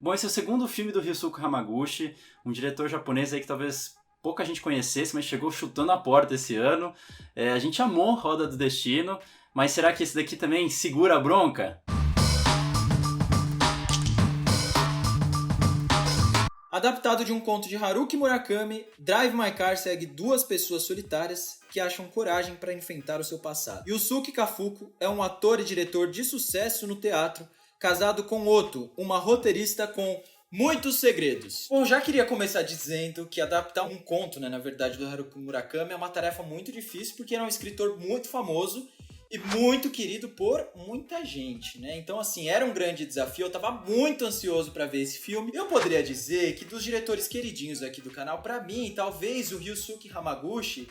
Bom, esse é o segundo filme do Ryusuke Hamaguchi, um diretor japonês aí que talvez pouca gente conhecesse, mas chegou chutando a porta esse ano. A gente amou Roda do Destino, mas será que esse daqui também segura a bronca? Adaptado de um conto de Haruki Murakami, Drive My Car segue duas pessoas solitárias que acham coragem para enfrentar o seu passado. Yusuke Kafuku é um ator e diretor de sucesso no teatro, casado com Oto, uma roteirista com muitos segredos. Bom, já queria começar dizendo que adaptar um conto, na verdade, do Haruki Murakami é uma tarefa muito difícil, porque ele é um escritor muito famoso e muito querido por muita gente, né? Então, assim, era um grande desafio, eu tava muito ansioso pra ver esse filme. Eu poderia dizer que dos diretores queridinhos aqui do canal, pra mim, talvez o Ryusuke Hamaguchi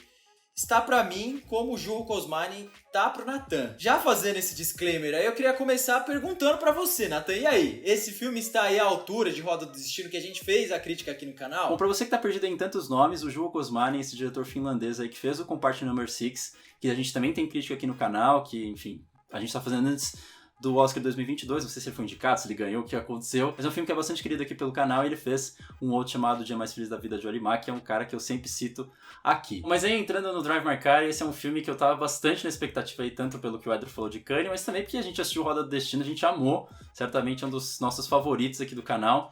está pra mim como o Juho Kosmani tá pro Nathan. Já fazendo esse disclaimer aí, eu queria começar perguntando pra você, Nathan, e aí? Esse filme está aí à altura de Roda do Destino, que a gente fez a crítica aqui no canal? Bom, pra você que tá perdido em tantos nomes, o Juho Kosmani, esse diretor finlandês aí que fez o Compart Number 6, que a gente também tem crítica aqui no canal, que, enfim, a gente tá fazendo antes do Oscar 2022, não sei se ele foi indicado, se ele ganhou, o que aconteceu, mas é um filme que é bastante querido aqui pelo canal, e ele fez um outro chamado O Dia Mais Feliz da Vida de Olimar, que é um cara que eu sempre cito aqui. Mas aí, entrando no Drive My Car, esse é um filme que eu tava bastante na expectativa aí, tanto pelo que o Edro falou de Cannes, mas também porque a gente assistiu Roda do Destino, a gente amou, certamente é um dos nossos favoritos aqui do canal.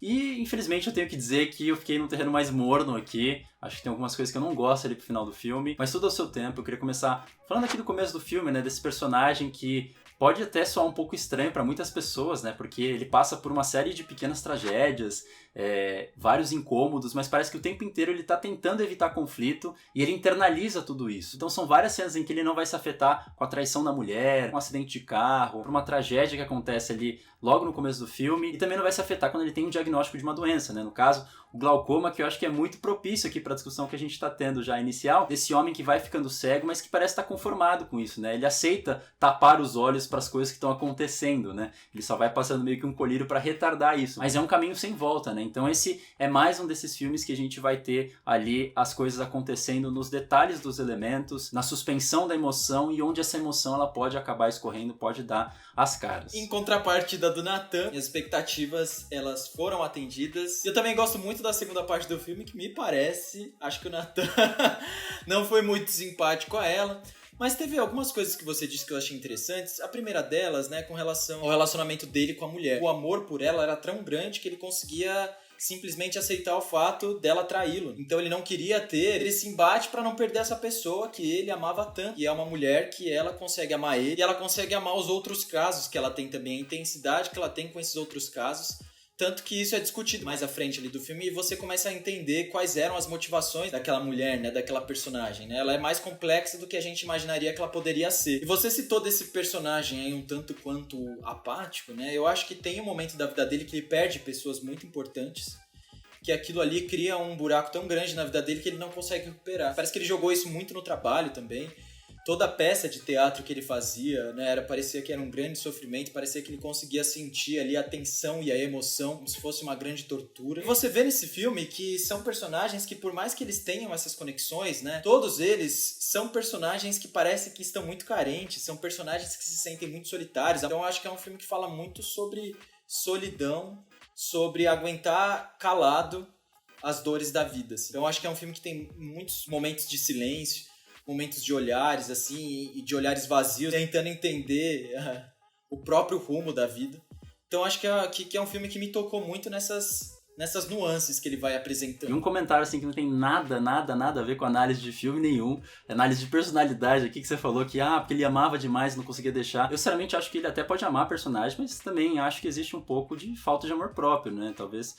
E, infelizmente, eu tenho que dizer que eu fiquei num terreno mais morno aqui. Acho que tem algumas coisas que eu não gosto ali pro final do filme. Mas tudo ao seu tempo. Eu queria começar falando aqui do começo do filme, né? Desse personagem que pode até soar um pouco estranho para muitas pessoas, né? Porque ele passa por uma série de pequenas tragédias, vários incômodos, mas parece que o tempo inteiro ele tá tentando evitar conflito e ele internaliza tudo isso. Então são várias cenas em que ele não vai se afetar com a traição da mulher, com um acidente de carro, por uma tragédia que acontece ali logo no começo do filme, e também não vai se afetar quando ele tem um diagnóstico de uma doença, né? No caso, o glaucoma, que eu acho que é muito propício aqui para a discussão que a gente está tendo já inicial, desse homem que vai ficando cego, mas que parece estar conformado com isso, né? Ele aceita tapar os olhos para as coisas que estão acontecendo, né? Ele só vai passando meio que um colírio para retardar isso, mas é um caminho sem volta, né? Então esse é mais um desses filmes que a gente vai ter ali as coisas acontecendo nos detalhes dos elementos, na suspensão da emoção e onde essa emoção ela pode acabar escorrendo, pode dar as caras. Em contrapartida do Nathan, minhas expectativas elas foram atendidas. Eu também gosto muito da segunda parte do filme, que me parece, acho que o Nathan não foi muito simpático a ela. Mas teve algumas coisas que você disse que eu achei interessantes. A primeira delas, né, com relação ao relacionamento dele com a mulher. O amor por ela era tão grande que ele conseguia simplesmente aceitar o fato dela traí-lo. Então ele não queria ter esse embate para não perder essa pessoa que ele amava tanto. E é uma mulher que ela consegue amar ele e ela consegue amar os outros casos que ela tem também, a intensidade que ela tem com esses outros casos. Tanto que isso é discutido mais à frente ali do filme e você começa a entender quais eram as motivações daquela mulher, né, daquela personagem, né? Ela é mais complexa do que a gente imaginaria que ela poderia ser. E você citou desse personagem aí um tanto quanto apático, né? Eu acho que tem um momento da vida dele que ele perde pessoas muito importantes, que aquilo ali cria um buraco tão grande na vida dele que ele não consegue recuperar. Parece que ele jogou isso muito no trabalho também. Toda a peça de teatro que ele fazia, né, parecia que era um grande sofrimento, parecia que ele conseguia sentir ali a tensão e a emoção como se fosse uma grande tortura. E você vê nesse filme que são personagens que, por mais que eles tenham essas conexões, né, todos eles são personagens que parecem que estão muito carentes, são personagens que se sentem muito solitários. Então eu acho que é um filme que fala muito sobre solidão, sobre aguentar calado as dores da vida. Assim. Então eu acho que é um filme que tem muitos momentos de silêncio, momentos de olhares, assim, e de olhares vazios, tentando entender o próprio rumo da vida. Então acho que é um filme que me tocou muito nessas nuances que ele vai apresentando. E um comentário assim que não tem nada a ver com análise de filme nenhum, análise de personalidade aqui que você falou que porque ele amava demais e não conseguia deixar. Eu sinceramente acho que ele até pode amar a personagem, mas também acho que existe um pouco de falta de amor próprio, né? Talvez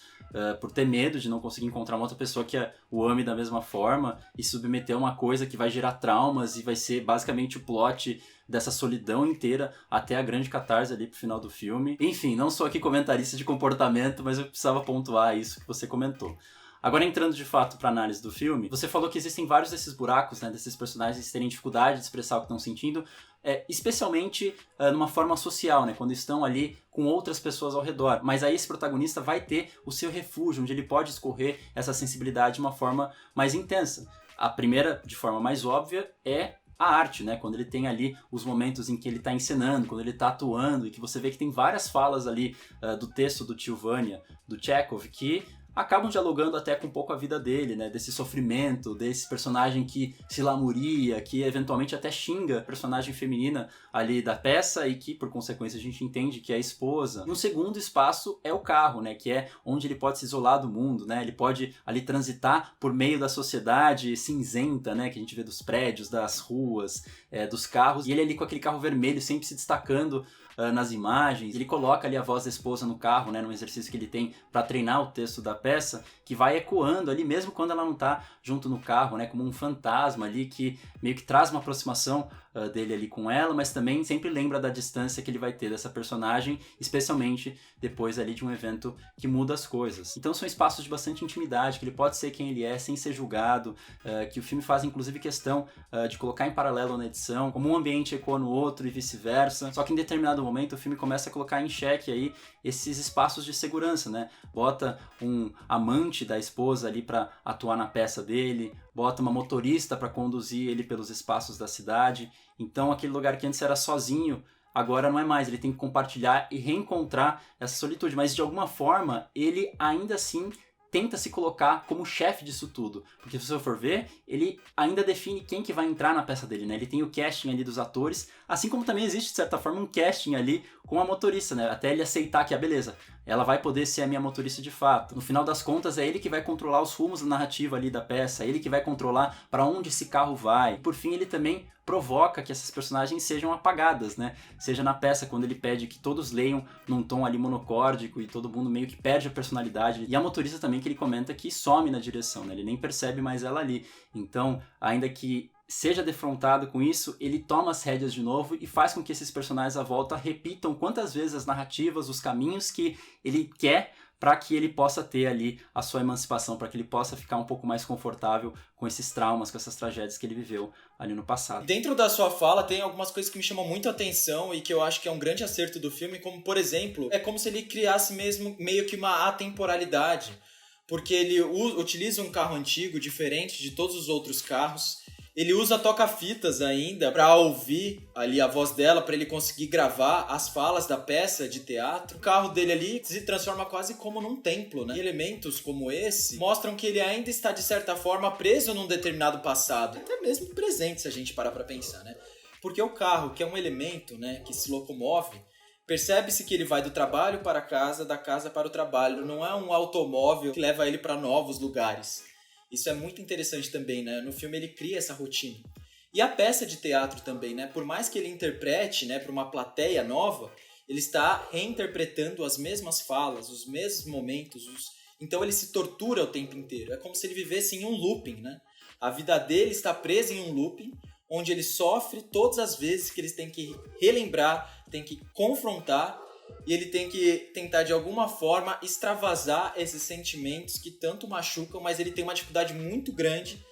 por ter medo de não conseguir encontrar uma outra pessoa que o ame da mesma forma e submeter a uma coisa que vai gerar traumas e vai ser basicamente o plot dessa solidão inteira até a grande catarse ali pro final do filme. Enfim, não sou aqui comentarista de comportamento, mas eu precisava pontuar isso que você comentou. Agora, entrando de fato para análise do filme, você falou que existem vários desses buracos, né, desses personagens terem dificuldade de expressar o que estão sentindo, especialmente numa forma social, né, quando estão ali com outras pessoas ao redor. Mas aí esse protagonista vai ter o seu refúgio, onde ele pode escorrer essa sensibilidade de uma forma mais intensa. A primeira, de forma mais óbvia, é a arte, né? Quando ele tem ali os momentos em que ele tá encenando, quando ele tá atuando, e que você vê que tem várias falas ali do texto do Tio Vanya, do Chekhov, que acabam dialogando até com um pouco a vida dele, né? Desse sofrimento, desse personagem que se lamuria, que eventualmente até xinga a personagem feminina ali da peça e que, por consequência, a gente entende que é a esposa. E um segundo espaço é o carro, né? Que é onde ele pode se isolar do mundo, né? Ele pode ali transitar por meio da sociedade cinzenta, né? Que a gente vê dos prédios, das ruas, dos carros. E ele ali com aquele carro vermelho sempre se destacando nas imagens. Ele coloca ali a voz da esposa no carro, né, num exercício que ele tem para treinar o texto da peça, que vai ecoando ali, mesmo quando ela não tá junto no carro, né, como um fantasma ali que meio que traz uma aproximação dele ali com ela, mas também sempre lembra da distância que ele vai ter dessa personagem, especialmente depois ali de um evento que muda as coisas. Então são espaços de bastante intimidade, que ele pode ser quem ele é, sem ser julgado, que o filme faz inclusive questão de colocar em paralelo na edição, como um ambiente ecoa no outro e vice-versa, só que em determinado momento o filme começa a colocar em xeque aí esses espaços de segurança, né? Bota um amante da esposa ali para atuar na peça dele, bota uma motorista para conduzir ele pelos espaços da cidade. Então aquele lugar que antes era sozinho, agora não é mais, ele tem que compartilhar e reencontrar essa solitude, mas de alguma forma ele ainda assim tenta se colocar como chefe disso tudo, porque se você for ver, ele ainda define quem que vai entrar na peça dele, né? Ele tem o casting ali dos atores, assim como também existe, de certa forma, um casting ali com a motorista, né? Até ele aceitar que, beleza, ela vai poder ser a minha motorista de fato. No final das contas, é ele que vai controlar os rumos da narrativa ali da peça, é ele que vai controlar para onde esse carro vai. E, por fim, ele também provoca que essas personagens sejam apagadas, né? Seja na peça, quando ele pede que todos leiam num tom ali monocórdico e todo mundo meio que perde a personalidade. E a motorista também, que ele comenta que some na direção, né? Ele nem percebe mais ela ali. Então, ainda que seja defrontado com isso, ele toma as rédeas de novo e faz com que esses personagens à volta repitam quantas vezes as narrativas, os caminhos que ele quer para que ele possa ter ali a sua emancipação, para que ele possa ficar um pouco mais confortável com esses traumas, com essas tragédias que ele viveu ali no passado. Dentro da sua fala tem algumas coisas que me chamam muito a atenção e que eu acho que é um grande acerto do filme, como por exemplo, é como se ele criasse mesmo meio que uma atemporalidade, porque ele utiliza um carro antigo diferente de todos os outros carros. Ele usa toca-fitas ainda para ouvir ali a voz dela, para ele conseguir gravar as falas da peça de teatro. O carro dele ali se transforma quase como num templo, né? E elementos como esse mostram que ele ainda está, de certa forma, preso num determinado passado. Até mesmo presente, se a gente parar para pensar, né? Porque o carro, que é um elemento, né, que se locomove, percebe-se que ele vai do trabalho para a casa, da casa para o trabalho. Não é um automóvel que leva ele para novos lugares. Isso é muito interessante também, né? No filme ele cria essa rotina. E a peça de teatro também, né? Por mais que ele interprete, né, para uma plateia nova, ele está reinterpretando as mesmas falas, os mesmos momentos. Então ele se tortura o tempo inteiro. É como se ele vivesse em um looping, né? A vida dele está presa em um looping, onde ele sofre todas as vezes que eles têm que relembrar, tem que confrontar, e ele tem que tentar de alguma forma extravasar esses sentimentos que tanto machucam, mas ele tem uma dificuldade muito grande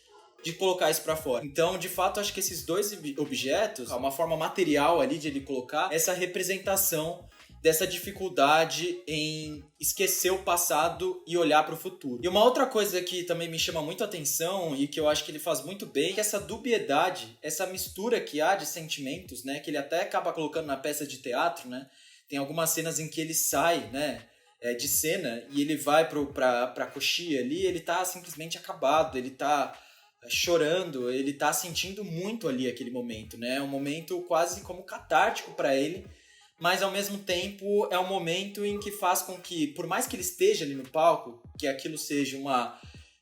de colocar isso pra fora. Então, de fato, acho que esses dois objetos, uma forma material ali de ele colocar essa representação dessa dificuldade em esquecer o passado e olhar para o futuro. E uma outra coisa que também me chama muito a atenção e que eu acho que ele faz muito bem é que essa dubiedade, essa mistura que há de sentimentos, né, que ele até acaba colocando na peça de teatro, né? Tem algumas cenas em que ele sai, né, de cena e ele vai pra coxia ali, ele tá simplesmente acabado, ele tá chorando, ele tá sentindo muito ali aquele momento, né? É um momento quase como catártico para ele, mas ao mesmo tempo é um momento em que faz com que, por mais que ele esteja ali no palco, que aquilo seja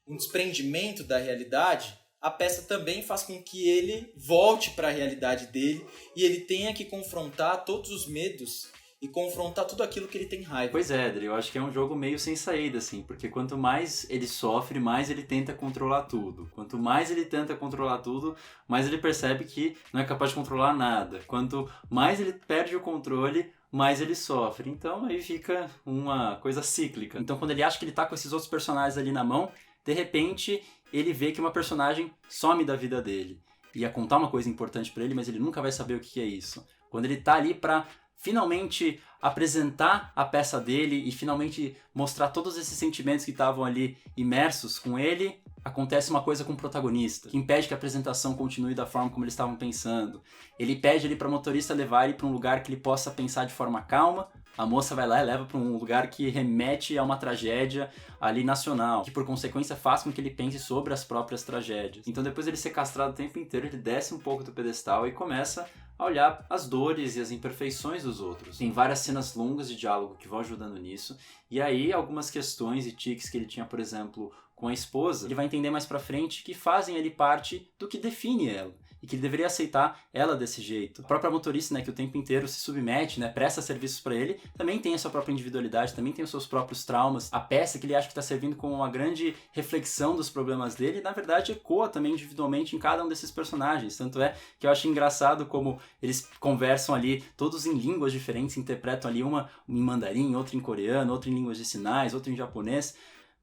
um desprendimento da realidade, a peça também faz com que ele volte para a realidade dele e ele tenha que confrontar todos os medos e confrontar tudo aquilo que ele tem raiva. Pois é, Adri, eu acho que é um jogo meio sem saída, assim, porque quanto mais ele sofre, mais ele tenta controlar tudo. Quanto mais ele tenta controlar tudo, mais ele percebe que não é capaz de controlar nada. Quanto mais ele perde o controle, mais ele sofre. Então aí fica uma coisa cíclica. Então quando ele acha que ele tá com esses outros personagens ali na mão, de repente ele vê que uma personagem some da vida dele. Ia contar uma coisa importante pra ele, mas ele nunca vai saber o que é isso. Quando ele tá ali pra finalmente apresentar a peça dele e finalmente mostrar todos esses sentimentos que estavam ali imersos com ele, acontece uma coisa com o protagonista, que impede que a apresentação continue da forma como eles estavam pensando. Ele pede ali para o motorista levar ele para um lugar que ele possa pensar de forma calma. A moça vai lá e leva para um lugar que remete a uma tragédia ali nacional, que por consequência faz com que ele pense sobre as próprias tragédias. Então depois de ele ser castrado o tempo inteiro, ele desce um pouco do pedestal e começa a olhar as dores e as imperfeições dos outros. Tem várias cenas longas de diálogo que vão ajudando nisso, e aí algumas questões e tiques que ele tinha, por exemplo, com a esposa, ele vai entender mais pra frente que fazem ele parte do que define ela. E que ele deveria aceitar ela desse jeito. A própria motorista, né, que o tempo inteiro se submete, né, presta serviços pra ele, também tem a sua própria individualidade, também tem os seus próprios traumas. A peça que ele acha que tá servindo como uma grande reflexão dos problemas dele, na verdade ecoa também individualmente em cada um desses personagens. Tanto é que eu acho engraçado como eles conversam ali, todos em línguas diferentes, interpretam ali uma em mandarim, outra em coreano, outra em línguas de sinais, outra em japonês.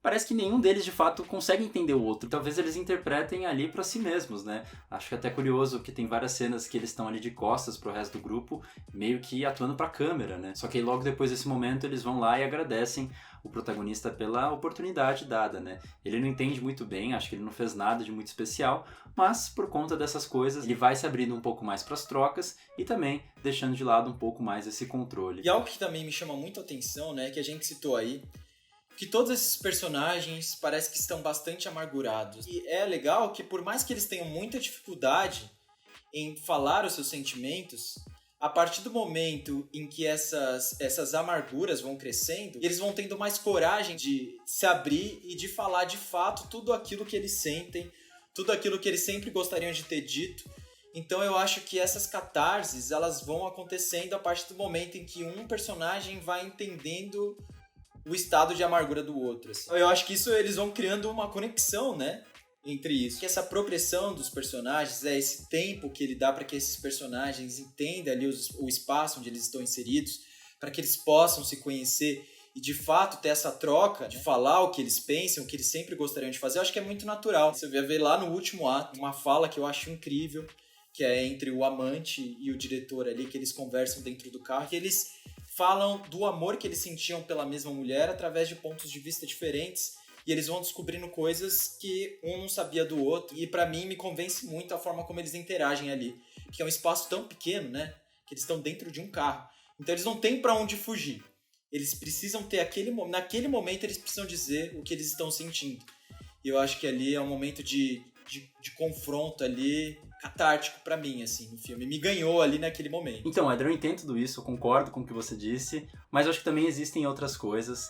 Parece que nenhum deles, de fato, consegue entender o outro. Talvez eles interpretem ali pra si mesmos, né? Acho que é até curioso que tem várias cenas que eles estão ali de costas pro resto do grupo, meio que atuando pra câmera, né? Só que aí, logo depois desse momento, eles vão lá e agradecem o protagonista pela oportunidade dada, né? Ele não entende muito bem, acho que ele não fez nada de muito especial, mas por conta dessas coisas, ele vai se abrindo um pouco mais pras trocas e também deixando de lado um pouco mais esse controle. E algo que também me chama muito a atenção, né, que a gente citou aí, que todos esses personagens parece que estão bastante amargurados. E é legal que por mais que eles tenham muita dificuldade em falar os seus sentimentos, a partir do momento em que essas amarguras vão crescendo, eles vão tendo mais coragem de se abrir e de falar de fato tudo aquilo que eles sentem, tudo aquilo que eles sempre gostariam de ter dito. Então eu acho que essas catarses, elas vão acontecendo a partir do momento em que um personagem vai entendendo o estado de amargura do outro. Assim. Eu acho que isso eles vão criando uma conexão, né, entre isso. Que essa progressão dos personagens, esse tempo que ele dá para que esses personagens entendam ali o espaço onde eles estão inseridos, para que eles possam se conhecer e de fato ter essa troca de falar o que eles pensam, o que eles sempre gostariam de fazer. Eu acho que é muito natural. Você vai ver lá no último ato uma fala que eu acho incrível, que é entre o amante e o diretor ali, que eles conversam dentro do carro, que eles falam do amor que eles sentiam pela mesma mulher através de pontos de vista diferentes e eles vão descobrindo coisas que um não sabia do outro e pra mim me convence muito a forma como eles interagem ali, que é um espaço tão pequeno, né, que eles estão dentro de um carro, então eles não têm pra onde fugir, eles precisam ter naquele momento eles precisam dizer o que eles estão sentindo e eu acho que ali é um momento de confronto ali catártico pra mim, assim, no filme. Me ganhou ali naquele momento. Então, Eder, eu entendo tudo isso, eu concordo com o que você disse, mas eu acho que também existem outras coisas.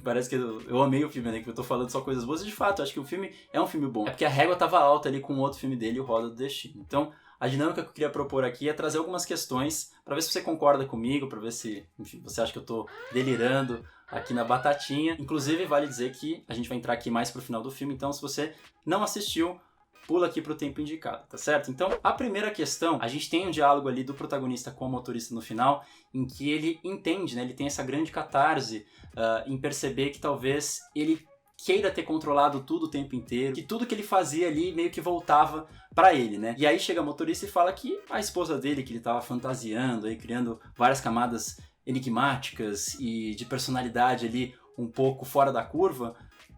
Parece que eu amei o filme, né? Que eu tô falando só coisas boas, e de fato, eu acho que o filme é um filme bom. É porque a régua tava alta ali com o outro filme dele, O Roda do Destino. Então, a dinâmica que eu queria propor aqui é trazer algumas questões pra ver se você concorda comigo, pra ver se, enfim, você acha que eu tô delirando aqui na batatinha. Inclusive, vale dizer que a gente vai entrar aqui mais pro final do filme, então se você não assistiu, pula aqui pro tempo indicado, tá certo? Então, a primeira questão, a gente tem um diálogo ali do protagonista com o motorista no final, em que ele entende, né? Ele tem essa grande catarse em perceber que talvez ele queira ter controlado tudo o tempo inteiro, que tudo que ele fazia ali meio que voltava pra ele, né? E aí chega o motorista e fala que a esposa dele, que ele tava fantasiando, aí criando várias camadas enigmáticas e de personalidade ali um pouco fora da curva,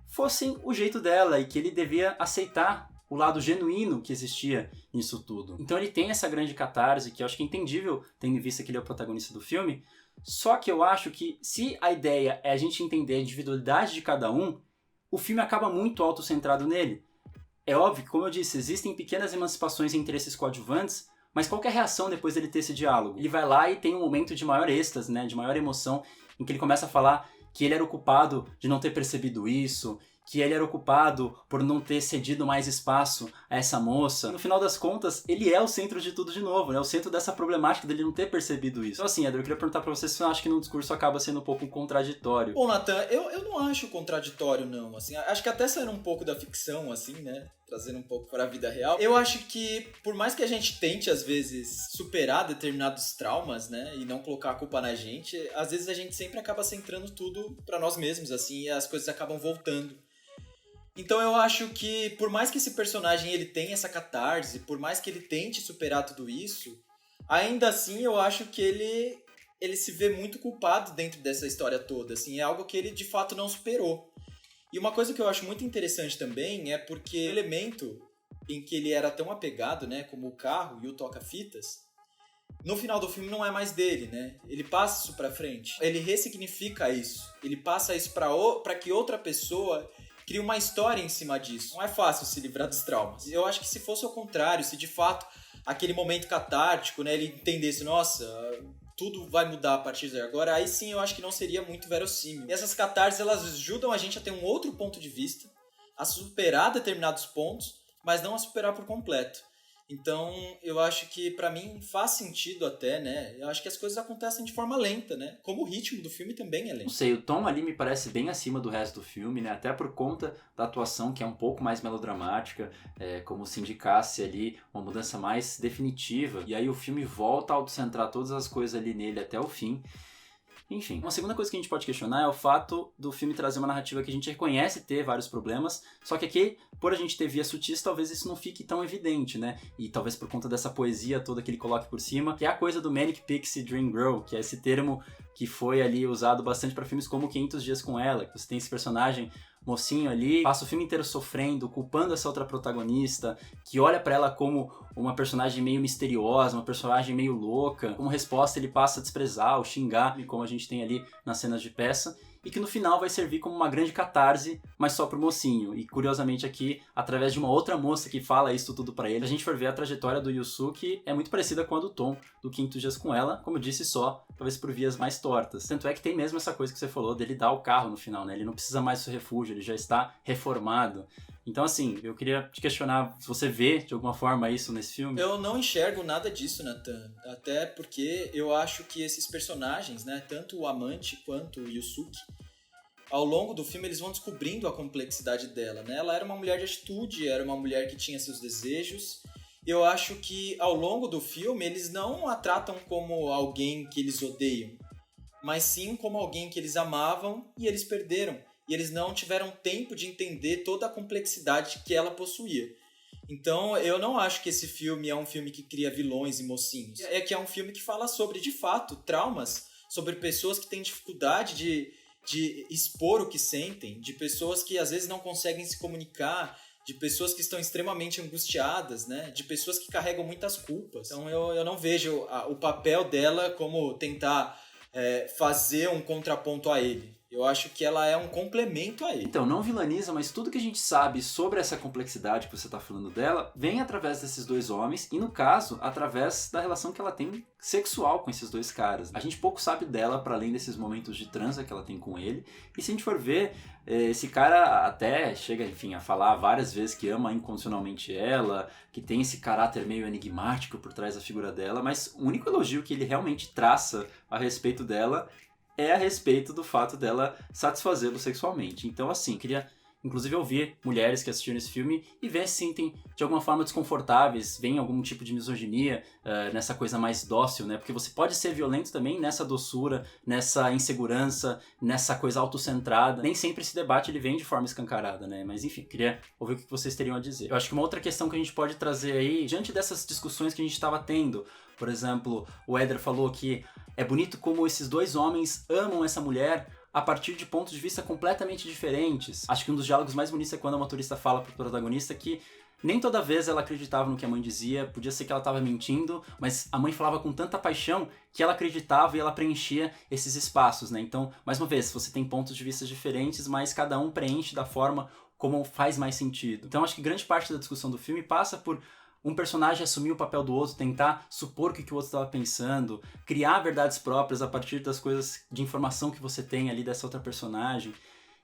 fossem o jeito dela e que ele devia aceitar o lado genuíno que existia nisso tudo. Então ele tem essa grande catarse, que eu acho que é entendível, tendo em vista que ele é o protagonista do filme, só que eu acho que se a ideia é a gente entender a individualidade de cada um, o filme acaba muito autocentrado nele. É óbvio que, como eu disse, existem pequenas emancipações entre esses coadjuvantes, mas qual que é a reação depois dele ter esse diálogo? Ele vai lá e tem um momento de maior êxtase, né, de maior emoção, em que ele começa a falar que ele era o culpado de não ter percebido isso, que ele era o culpado por não ter cedido mais espaço a essa moça. No final das contas, ele é o centro de tudo de novo, né? O centro dessa problemática dele não ter percebido isso. Então assim, Edro, eu queria perguntar pra você se você acha que no discurso acaba sendo um pouco contraditório. Bom, Nathan, eu não acho contraditório, não. Assim, acho que até saindo um pouco da ficção, assim, né? Trazendo um pouco para a vida real. Eu acho que, por mais que a gente tente, às vezes, superar determinados traumas, né? E não colocar a culpa na gente, às vezes a gente sempre acaba centrando tudo pra nós mesmos, assim, e as coisas acabam voltando. Então eu acho que, por mais que esse personagem ele tenha essa catarse, por mais que ele tente superar tudo isso, ainda assim eu acho que ele se vê muito culpado dentro dessa história toda, assim, é algo que ele de fato não superou. E uma coisa que eu acho muito interessante também é porque o elemento em que ele era tão apegado, né, como o carro e o toca-fitas, no final do filme não é mais dele, né? Ele passa isso pra frente. Ele ressignifica isso. Ele passa isso pra que outra pessoa crie uma história em cima disso. Não é fácil se livrar dos traumas. Eu acho que se fosse ao contrário, se de fato aquele momento catártico, né, ele entendesse, nossa, tudo vai mudar a partir de agora, aí sim eu acho que não seria muito verossímil. E essas catarses, elas ajudam a gente a ter um outro ponto de vista, a superar determinados pontos, mas não a superar por completo. Então, eu acho que pra mim faz sentido até, né? Eu acho que as coisas acontecem de forma lenta, né? Como o ritmo do filme também é lento. Não sei, o tom ali me parece bem acima do resto do filme, né? Até por conta da atuação, que é um pouco mais melodramática, como se indicasse ali uma mudança mais definitiva. E aí o filme volta a autocentrar todas as coisas ali nele até o fim. Enfim, uma segunda coisa que a gente pode questionar é o fato do filme trazer uma narrativa que a gente reconhece ter vários problemas, só que aqui, por a gente ter vias sutis, talvez isso não fique tão evidente, né? E talvez por conta dessa poesia toda que ele coloca por cima, que é a coisa do Manic Pixie Dream Girl, que é esse termo que foi ali usado bastante para filmes como 500 Dias com Ela, que você tem esse personagem mocinho ali, passa o filme inteiro sofrendo, culpando essa outra protagonista, que olha pra ela como uma personagem meio misteriosa, uma personagem meio louca. Como resposta, ele passa a desprezar ou xingar, como a gente tem ali nas cenas de peça, e que no final vai servir como uma grande catarse, mas só pro mocinho. E curiosamente aqui, através de uma outra moça que fala isso tudo pra ele, se a gente for ver a trajetória do Yusuke, é muito parecida com a do Tom, do 500 Dias com Ela, como eu disse, só talvez por vias mais tortas. Tanto é que tem mesmo essa coisa que você falou, dele dar o carro no final, né? Ele não precisa mais do refúgio, ele já está reformado. Então, assim, eu queria te questionar se você vê, de alguma forma, isso nesse filme. Eu não enxergo nada disso, Nathan. Até porque eu acho que esses personagens, né, tanto o amante quanto o Yusuke, ao longo do filme eles vão descobrindo a complexidade dela, né? Ela era uma mulher de atitude, era uma mulher que tinha seus desejos. Eu acho que ao longo do filme eles não a tratam como alguém que eles odeiam, mas sim como alguém que eles amavam e eles perderam. E eles não tiveram tempo de entender toda a complexidade que ela possuía. Então, eu não acho que esse filme é um filme que cria vilões e mocinhos. É que é um filme que fala sobre, de fato, traumas, sobre pessoas que têm dificuldade de expor o que sentem, de pessoas que às vezes não conseguem se comunicar, de pessoas que estão extremamente angustiadas, né? De pessoas que carregam muitas culpas. Então, eu não vejo o papel dela como tentar fazer um contraponto a ele. Eu acho que ela é um complemento a ele. Então, não vilaniza, mas tudo que a gente sabe sobre essa complexidade que você está falando dela vem através desses dois homens e, no caso, através da relação que ela tem sexual com esses dois caras. A gente pouco sabe dela para além desses momentos de transa que ela tem com ele. E se a gente for ver, esse cara até chega, enfim, a falar várias vezes que ama incondicionalmente ela, que tem esse caráter meio enigmático por trás da figura dela, mas o único elogio que ele realmente traça a respeito dela é a respeito do fato dela satisfazê-lo sexualmente. Então, assim, queria inclusive ouvir mulheres que assistiram esse filme e ver se sentem de alguma forma desconfortáveis, veem algum tipo de misoginia nessa coisa mais dócil, né? Porque você pode ser violento também nessa doçura, nessa insegurança, nessa coisa autocentrada. Nem sempre esse debate ele vem de forma escancarada, né? Mas enfim, queria ouvir o que vocês teriam a dizer. Eu acho que uma outra questão que a gente pode trazer aí, diante dessas discussões que a gente estava tendo, por exemplo, o Éder falou que é bonito como esses dois homens amam essa mulher a partir de pontos de vista completamente diferentes. Acho que um dos diálogos mais bonitos é quando a motorista fala pro protagonista que nem toda vez ela acreditava no que a mãe dizia, podia ser que ela estava mentindo, mas a mãe falava com tanta paixão que ela acreditava e ela preenchia esses espaços, né? Então, mais uma vez, você tem pontos de vista diferentes, mas cada um preenche da forma como faz mais sentido. Então, acho que grande parte da discussão do filme passa por um personagem assumir o papel do outro, tentar supor o que o outro estava pensando, criar verdades próprias a partir das coisas de informação que você tem ali dessa outra personagem.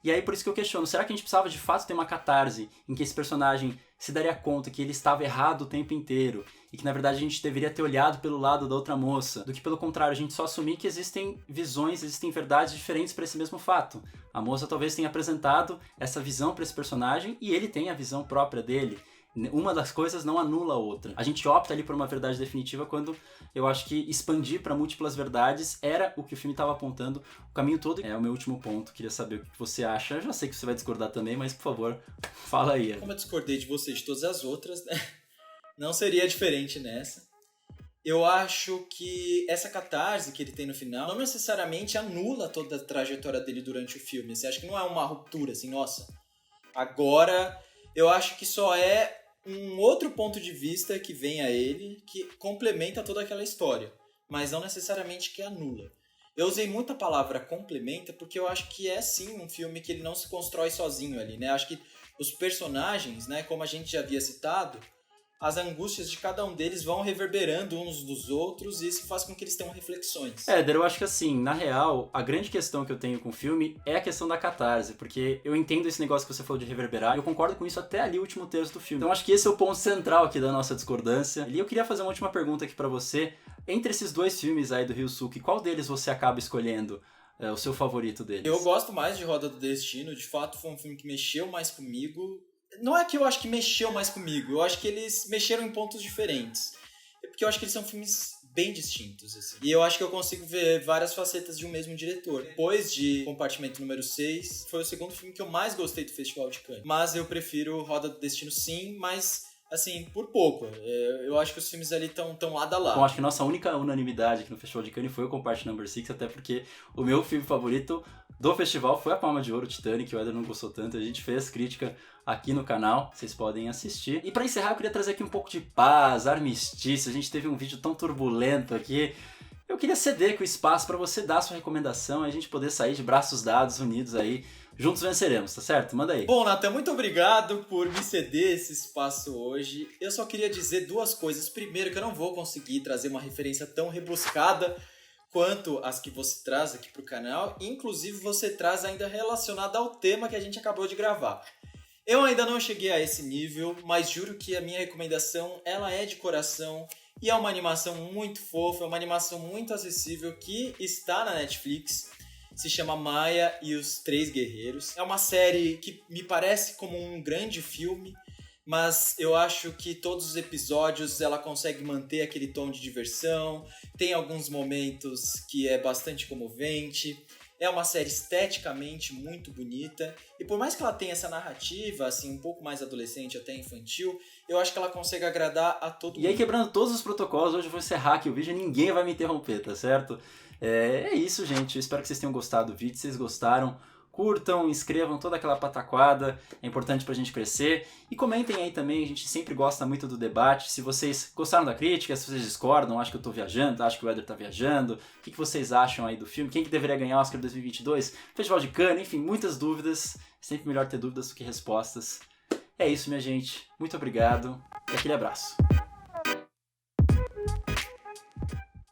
E aí por isso que eu questiono, será que a gente precisava de fato ter uma catarse em que esse personagem se daria conta que ele estava errado o tempo inteiro e que na verdade a gente deveria ter olhado pelo lado da outra moça, do que pelo contrário, a gente só assumir que existem visões, existem verdades diferentes para esse mesmo fato. A moça talvez tenha apresentado essa visão para esse personagem e ele tem a visão própria dele. Uma das coisas não anula a outra. A gente opta ali por uma verdade definitiva quando eu acho que expandir para múltiplas verdades era o que o filme estava apontando o caminho todo. É o meu último ponto. Queria saber o que você acha. Eu já sei que você vai discordar também, mas por favor, fala aí. Como eu discordei de você de todas as outras, né? Não seria diferente nessa. Eu acho que essa catarse que ele tem no final não necessariamente anula toda a trajetória dele durante o filme. Você acha que não é uma ruptura, assim, nossa, agora eu acho que só é um outro ponto de vista que vem a ele que complementa toda aquela história, mas não necessariamente que anula. Eu usei muito a palavra complementa porque eu acho que é sim um filme que ele não se constrói sozinho ali, né? Acho que os personagens, né, como a gente já havia citado, as angústias de cada um deles vão reverberando uns dos outros e isso faz com que eles tenham reflexões. Éder, eu acho que assim, na real, a grande questão que eu tenho com o filme é a questão da catarse, porque eu entendo esse negócio que você falou de reverberar e eu concordo com isso até ali o último terço do filme. Então acho que esse é o ponto central aqui da nossa discordância. E eu queria fazer uma última pergunta aqui pra você. Entre esses dois filmes aí do Ryusuke, qual deles você acaba escolhendo o seu favorito deles? Eu gosto mais de Roda do Destino, de fato foi um filme que mexeu mais comigo. Não é que eu acho que mexeu mais comigo, eu acho que eles mexeram em pontos diferentes. É porque eu acho que eles são filmes bem distintos, assim. E eu acho que eu consigo ver várias facetas de um mesmo diretor. Depois de Compartimento número 6, foi o segundo filme que eu mais gostei do Festival de Cannes. Mas eu prefiro Roda do Destino sim, mas assim, por pouco. Eu acho que os filmes ali estão lado a lado. Bom, acho que a nossa única unanimidade aqui no Festival de Cannes foi o Compartment Number 6, até porque o meu filme favorito do festival foi A Palma de Ouro, Titanic, que o Éder não gostou tanto. A gente fez crítica aqui no canal, vocês podem assistir. E pra encerrar, eu queria trazer aqui um pouco de paz, armistício. A gente teve um vídeo tão turbulento aqui. Eu queria ceder aqui o espaço pra você dar a sua recomendação e a gente poder sair de braços dados, unidos aí. Juntos venceremos, tá certo? Manda aí. Bom, Nathan, muito obrigado por me ceder esse espaço hoje. Eu só queria dizer duas coisas. Primeiro, que eu não vou conseguir trazer uma referência tão rebuscada quanto as que você traz aqui pro canal. Inclusive, você traz ainda relacionada ao tema que a gente acabou de gravar. Eu ainda não cheguei a esse nível, mas juro que a minha recomendação, ela é de coração e é uma animação muito fofa, é uma animação muito acessível que está na Netflix. Se chama Maya e os Três Guerreiros. É uma série que me parece como um grande filme, mas eu acho que todos os episódios ela consegue manter aquele tom de diversão, tem alguns momentos que é bastante comovente. É uma série esteticamente muito bonita e por mais que ela tenha essa narrativa assim um pouco mais adolescente, até infantil, eu acho que ela consegue agradar a todo mundo. E aí, quebrando todos os protocolos, hoje eu vou encerrar aqui o vídeo e ninguém vai me interromper, tá certo? É isso, gente. Eu espero que vocês tenham gostado do vídeo. Se vocês gostaram, curtam, inscrevam, toda aquela pataquada. É importante pra gente crescer. E comentem aí também, a gente sempre gosta muito do debate. Se vocês gostaram da crítica, se vocês discordam, acham que eu tô viajando, acham que o Éder tá viajando. O que vocês acham aí do filme? Quem que deveria ganhar o Oscar 2022? Festival de Cannes, enfim, muitas dúvidas. Sempre melhor ter dúvidas do que respostas. É isso, minha gente. Muito obrigado e aquele abraço.